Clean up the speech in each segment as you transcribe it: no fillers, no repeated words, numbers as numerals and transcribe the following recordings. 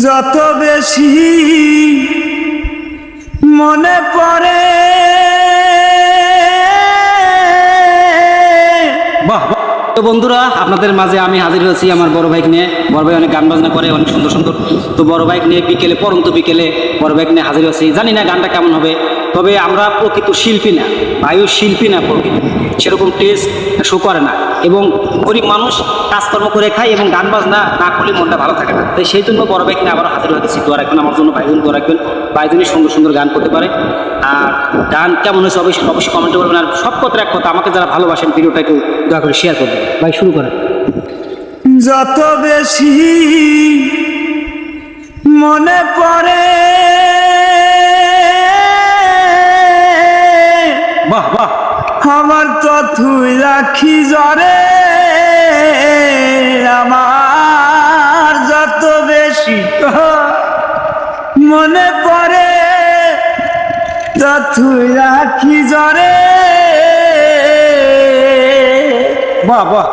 যত বেশি মনে পড়ে বাহ বাহ। তো বন্ধুরা, আপনাদের মাঝে আমি হাজির হয়েছি আমার বড় ভাইকে নিয়ে। বড় ভাই অনেক গান বাজনা করে, অনেক সুন্দর সুন্দর। তো বড় ভাইকে নিয়ে বিকেলে, পরন্ত বিকেলে বড় ভাইকে নিয়ে হাজির হয়েছি। জানি না গানটা কেমন হবে, তবে আমরা প্রকৃত শিল্পী না, ভাইও শিল্পী না, প্রকৃত সেরকম টেস্ট শো করে না। এবং গরিব মানুষ কাজকর্ম করে খায় এবং গান বাজনা না করলে মনটা ভালো থাকে না। তাই সেই জন্য বড় ভাইকে নিয়ে আবার হাজির হতেছি। দোয়া রাখবেন আমার জন্য, ভাইজন দোয়া রাখবেন। ভাইজনই সুন্দর সুন্দর গান করতে পারে। আর গান কেমন হয়েছে অবশ্যই অবশ্যই কমেন্টে বলবেন। আর সব কথা এক কথা, আমাকে যারা ভালোবাসেন ভিডিওটা একটু দয়া করে শেয়ার করবেন। ভাই শুরু করেন। যত বেশি মনে পড়ে বাহ বাহ। আমার তো তুই রাখি জরে, আমার যত বেশি মনে পড়ে তো তুই রাখি জরে। বাহ বাহ।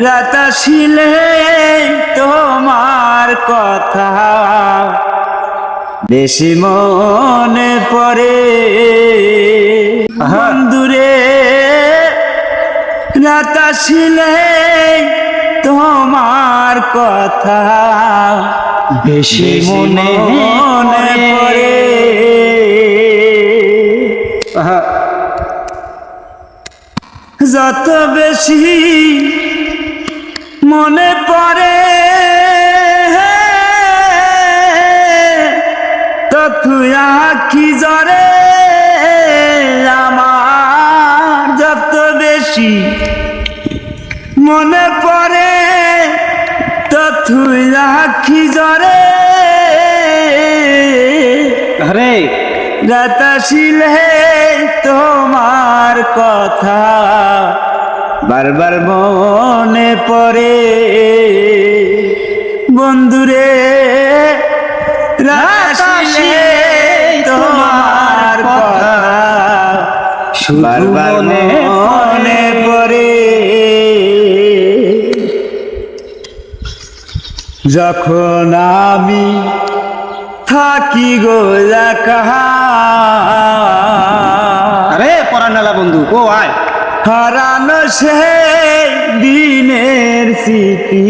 রাত আসিলে তোমার কথা বেশি মনে পড়ে বন্ধুরে। রাত আসিলে তোমার কথা বেশি মনে পড়ে। যত বেশি মনে পড়ে তো তুই আঁকি জরে, আমার যত বেশি মনে পড়ে তো তুই আঁকি জরে। আরে রাত আসিলে তোমার কথা বারবার মনে পড়ে বন্ধুরে। রাত আসিলে তোমার কথা বারবার মনে পড়ে। যখন আমি থাকি গো একা, আরে পরানালা বন্ধু ও আয়। হারানো সেই দিনের স্মৃতি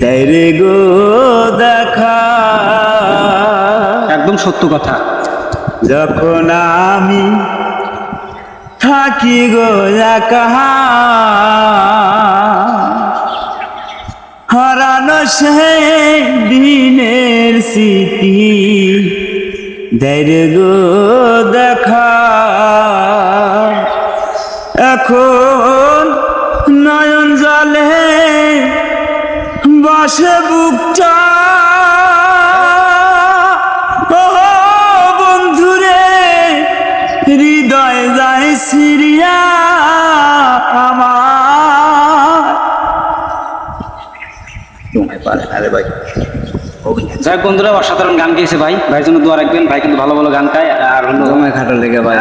দেরে গো দেখা। একদম সত্য কথা। যখন আমি থাকি গো একা, হারানো সেই দিনের স্মৃতি দেরে গো দেখা। এখন নয়ন জলে বাসে বুকটা বন্ধুরে, হৃদয় যায় সিরিয়া আমার। যাই হোক বন্ধুরা, অসাধারণ গান গেয়েছে ভাই। ভাইয়ের জন্য দোয়া রাখবেন। ভাই কিন্তু ভালো ভালো গান গায়। আর হলো জমায় খাটো লেগে ভাই।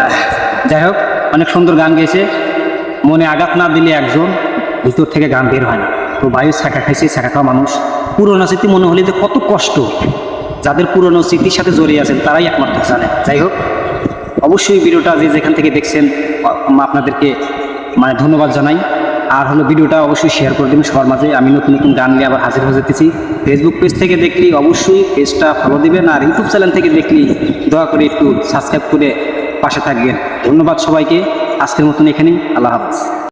যাই হোক, অনেক সুন্দর গান গেয়েছে। মনে আঘাত না দিলে একজন ভিতর থেকে গান বের হয় না। তো ভাইও ছাকা খাইছে, ছাকা খাওয়া মানুষ। পুরোনো স্মৃতি মনে হলে যে কত কষ্ট, যাদের পুরোনো স্মৃতির সাথে জড়িয়ে আছেন তারাই একমাত্র জানে। যাই হোক, অবশ্যই ভিডিওটা যে যেখান থেকে দেখছেন আপনাদেরকে ধন্যবাদ জানাই। আর হলো ভিডিওটা অবশ্যই শেয়ার করে দিন সবার মাঝে। আমি নতুন নতুন গান নিয়ে আবার হাজির হয়ে যেতেছি। ফেসবুক পেজ থেকে দেখলি অবশ্যই পেজটা ফলো দিবেন, আর ইউটিউব চ্যানেল থেকে দেখলি দয়া করে একটু সাবস্ক্রাইব করে পাশে থাকবেন। ধন্যবাদ সবাইকে। আজকের মতন এখানেই, আল্লাহ হাফেজ।